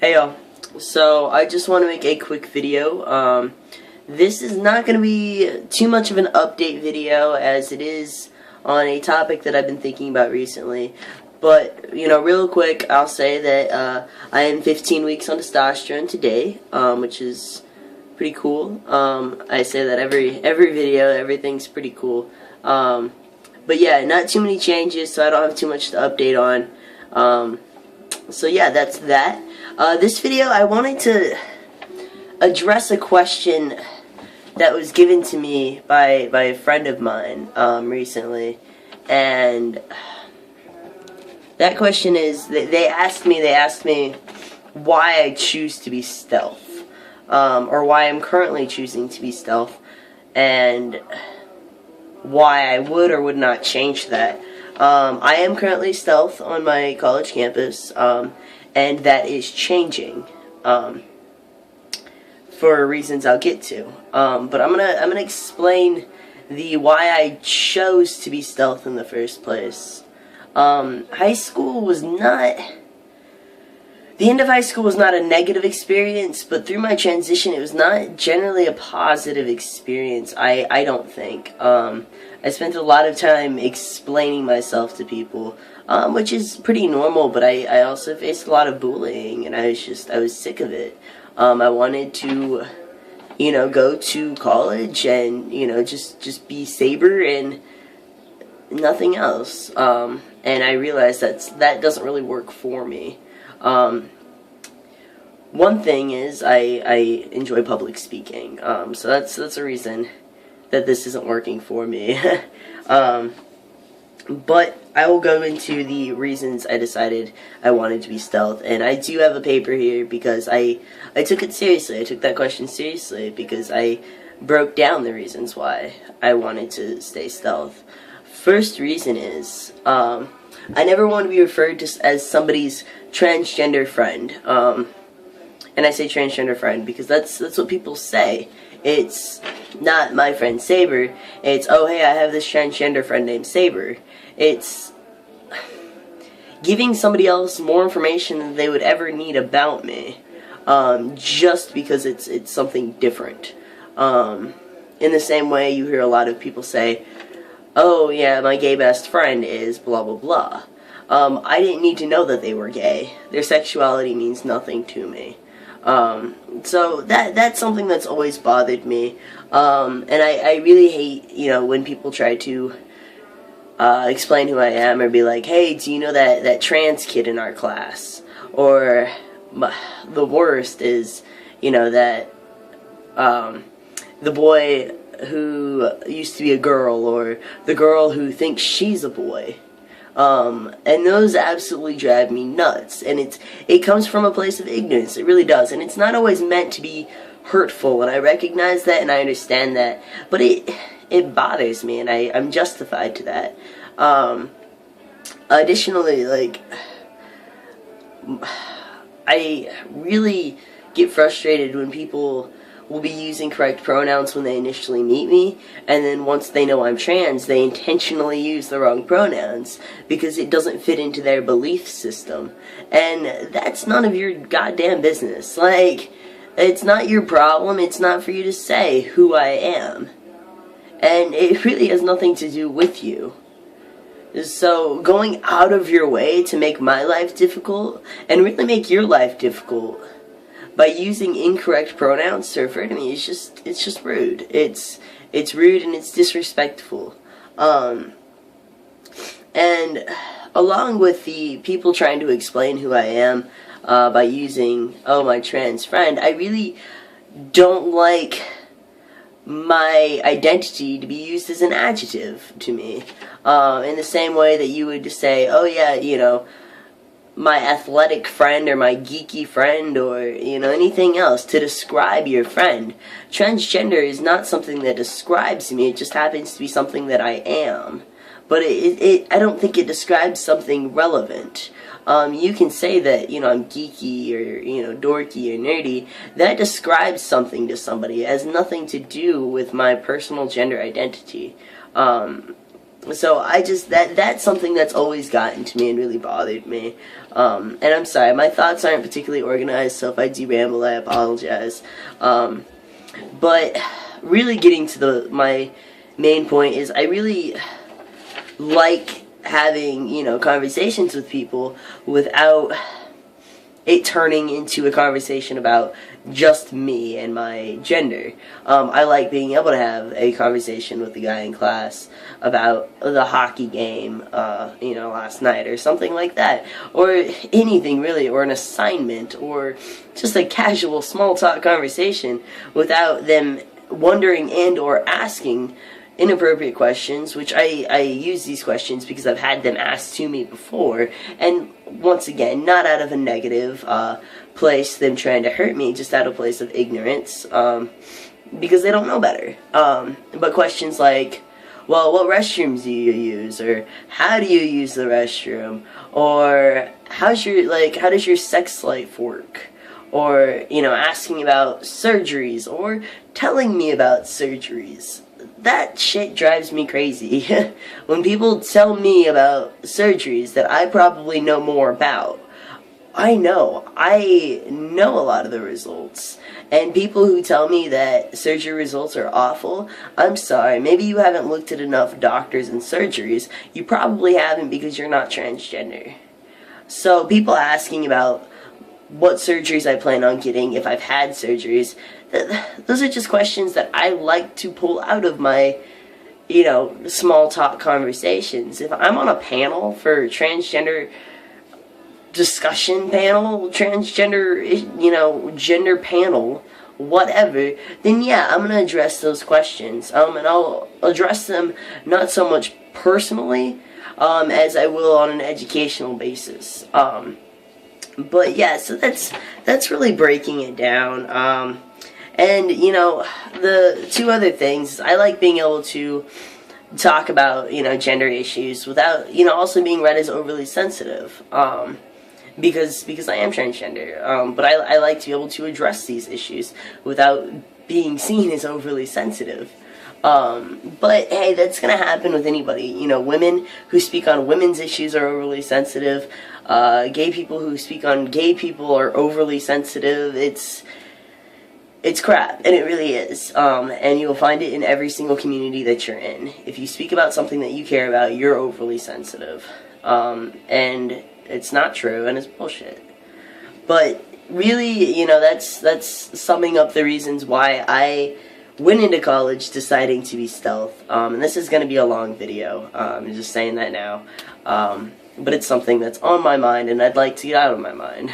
Hey y'all, so I just want to make a quick video. This is not going to be too much of an update video as it is on a topic that I've been thinking about recently. But, real quick, I'll say that I am 15 weeks on testosterone today, which is pretty cool. I say that every video, everything's pretty cool. But yeah, not too many changes, so I don't have too much to update on. So yeah, that's that. This video, I wanted to address a question that was given to me by a friend of mine recently, and that question is, they asked me why I choose to be stealth, or why I'm currently choosing to be stealth, and why I would or would not change that. I am currently stealth on my college campus, and that is changing, for reasons I'll get to. But I'm gonna explain why I chose to be stealth in the first place. High school was not... The end of high school was not a negative experience, but through my transition, it was not generally a positive experience, I don't think. I spent a lot of time explaining myself to people, which is pretty normal, but I also faced a lot of bullying, and I was sick of it. I wanted to, go to college and, just be Saber and nothing else. And I realized that doesn't really work for me. One thing is I enjoy public speaking, so that's a reason that this isn't working for me. But I will go into the reasons I decided I wanted to be stealth, and I do have a paper here because I took it seriously. I took that question seriously because I broke down the reasons why I wanted to stay stealth. First reason is, I never want to be referred to as somebody's transgender friend. And I say transgender friend because that's what people say. It's not my friend Saber. It's, oh hey, I have this transgender friend named Saber. It's giving somebody else more information than they would ever need about me, just because it's something different. In the same way, you hear a lot of people say, oh yeah, my gay best friend is blah blah blah. I didn't need to know that they were gay. Their sexuality means nothing to me. So that's something that's always bothered me. And I really hate, when people try to explain who I am, or be like, hey, do you know that trans kid in our class? Or the worst is, that the boy who used to be a girl, or the girl who thinks she's a boy. And those absolutely drive me nuts, and it comes from a place of ignorance, it really does, and it's not always meant to be hurtful, and I recognize that, and I understand that, but it bothers me, and I'm justified to that. Additionally, I really get frustrated when people will be using correct pronouns when they initially meet me, and then once they know I'm trans, they intentionally use the wrong pronouns because it doesn't fit into their belief system. And that's none of your goddamn business. It's not your problem, it's not for you to say who I am. And it really has nothing to do with you. So, going out of your way to make my life difficult, and really make your life difficult, by using incorrect pronouns to refer to me, it's just rude. It's rude and it's disrespectful. And along with the people trying to explain who I am by using, oh, my trans friend, I really don't like my identity to be used as an adjective to me. In the same way that you would just say, oh yeah, my athletic friend, or my geeky friend, or, anything else to describe your friend. Transgender is not something that describes me, it just happens to be something that I am. But I don't think it describes something relevant. You can say that, I'm geeky, or, dorky, or nerdy. That describes something to somebody. It has nothing to do with my personal gender identity. So I just, that's something that's always gotten to me and really bothered me. And I'm sorry, my thoughts aren't particularly organized, so if I do ramble, I apologize. But really getting to my main point is I really like having, conversations with people without it turning into a conversation about just me and my gender. I like being able to have a conversation with the guy in class about the hockey game, last night or something like that. Or anything really, or an assignment, or just a casual small talk conversation without them wondering and or asking inappropriate questions, which I use these questions because I've had them asked to me before, and once again, not out of a negative place, them trying to hurt me, just out of a place of ignorance, because they don't know better. But questions like, well, what restrooms do you use, or how do you use the restroom, or how does your sex life work? Or, asking about surgeries, or telling me about surgeries. That shit drives me crazy. When people tell me about surgeries that I probably know more about, I know a lot of the results. And people who tell me that surgery results are awful, I'm sorry, maybe you haven't looked at enough doctors and surgeries. You probably haven't because you're not transgender. So people asking about what surgeries I plan on getting, if I've had surgeries, those are just questions that I like to pull out of my, small talk conversations. If I'm on a panel for transgender discussion panel, transgender, gender panel, whatever, then yeah, I'm going to address those questions. And I'll address them not so much personally, as I will on an educational basis. But yeah, so that's really breaking it down. And, the two other things, I like being able to talk about, gender issues without, also being read as overly sensitive, because I am transgender, but I like to be able to address these issues without being seen as overly sensitive. But hey, that's gonna happen with anybody. Women who speak on women's issues are overly sensitive. Gay people who speak on gay people are overly sensitive. It's crap, and it really is. And you'll find it in every single community that you're in. If you speak about something that you care about, you're overly sensitive. And it's not true, and it's bullshit. But really, that's summing up the reasons why I went into college deciding to be stealth. And this is going to be a long video. I'm just saying that now. But it's something that's on my mind, and I'd like to get out of my mind.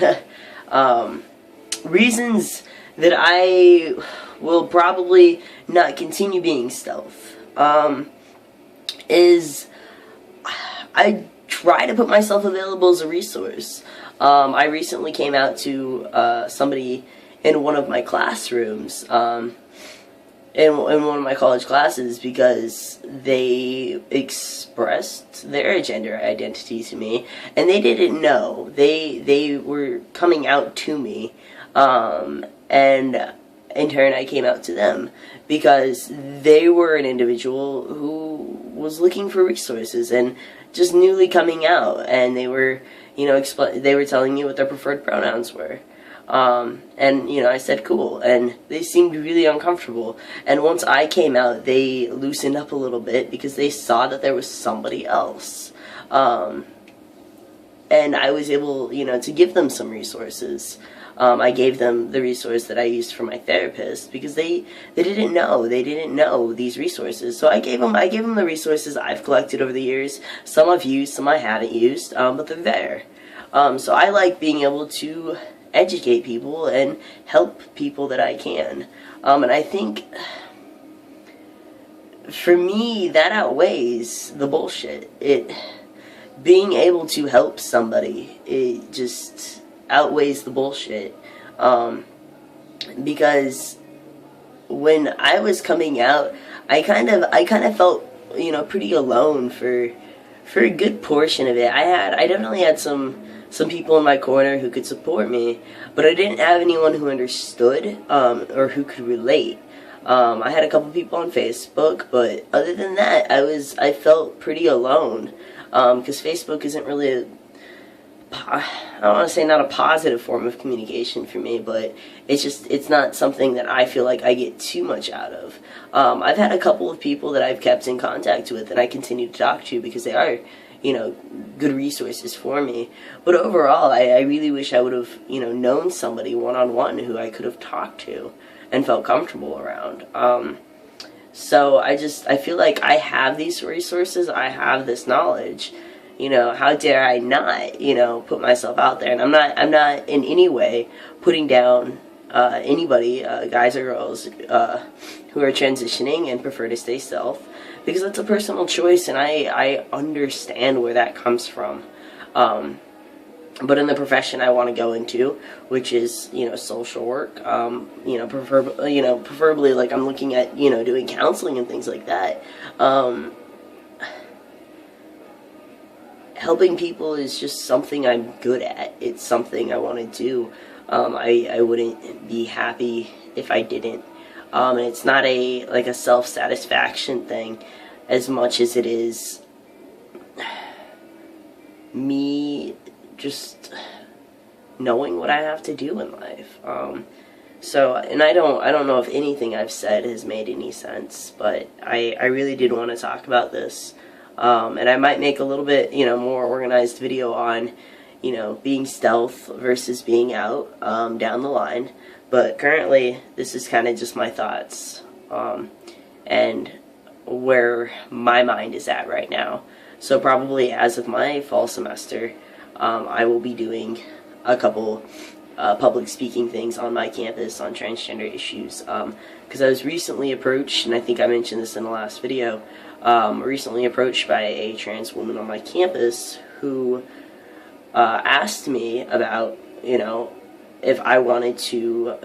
Reasons that I will probably not continue being stealth is I try to put myself available as a resource. I recently came out to somebody in one of my classrooms, in one of my college classes, because they expressed their gender identity to me, and they didn't know. They were coming out to me, and in turn I came out to them, because they were an individual who was looking for resources and just newly coming out, and they were, they were telling me what their preferred pronouns were. And, I said cool, and they seemed really uncomfortable, and once I came out, they loosened up a little bit, because they saw that there was somebody else, and I was able, to give them some resources. I gave them the resource that I used for my therapist, because they didn't know these resources, so I gave them the resources I've collected over the years. Some I've used, some I haven't used, but they're there. So I like being able to educate people and help people that I can. And I think, for me, that outweighs the bullshit. Being able to help somebody, it just outweighs the bullshit. Because when I was coming out, I kind of felt, pretty alone for a good portion of it. I definitely had some people in my corner who could support me, but I didn't have anyone who understood, or who could relate. I had a couple people on Facebook, but other than that, I felt pretty alone, because Facebook isn't really I don't want to say not a positive form of communication for me, but it's not something that I feel like I get too much out of. I've had a couple of people that I've kept in contact with and I continue to talk to because they are, good resources for me. But overall, I really wish I would have, known somebody one-on-one who I could have talked to and felt comfortable around. So I feel like I have these resources, I have this knowledge. How dare I not, put myself out there? And I'm not in any way putting down anybody, guys or girls, who are transitioning and prefer to stay stealth, because that's a personal choice, and I understand where that comes from. But in the profession I want to go into, which is, social work, preferably, like, I'm looking at, doing counseling and things like that. Helping people is just something I'm good at. It's something I want to do. I wouldn't be happy if I didn't. And it's not a self-satisfaction thing as much as it is me just knowing what I have to do in life. And I don't know if anything I've said has made any sense, but I really did want to talk about this. And I might make a little bit, more organized video on, being stealth versus being out, down the line. But currently, this is kind of just my thoughts, and where my mind is at right now. So probably as of my fall semester, I will be doing a couple public speaking things on my campus on transgender issues. Because I was recently approached, and I think I mentioned this in the last video, recently approached by a trans woman on my campus who asked me about, if I wanted to,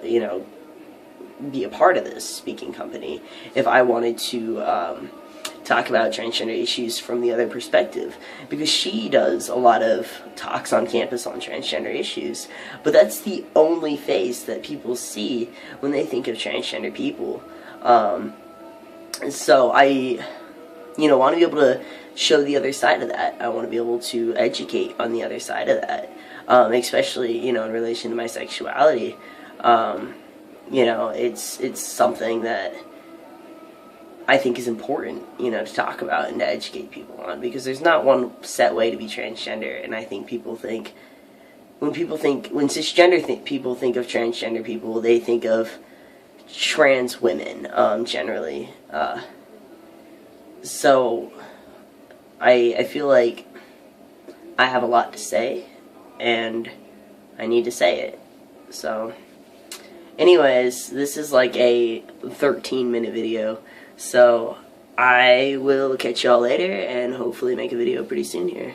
be a part of this speaking company, if I wanted to talk about transgender issues from the other perspective, because she does a lot of talks on campus on transgender issues, but that's the only face that people see when they think of transgender people. So I want to be able to show the other side of that. I want to be able to educate on the other side of that, especially, in relation to my sexuality. It's something that I think is important, to talk about and to educate people on, because there's not one set way to be transgender, and I think when cisgender people think of transgender people, they think of trans women, generally. So, I feel like I have a lot to say, and I need to say it. So, anyways, this is like a 13-minute video, so I will catch y'all later, and hopefully make a video pretty soon here.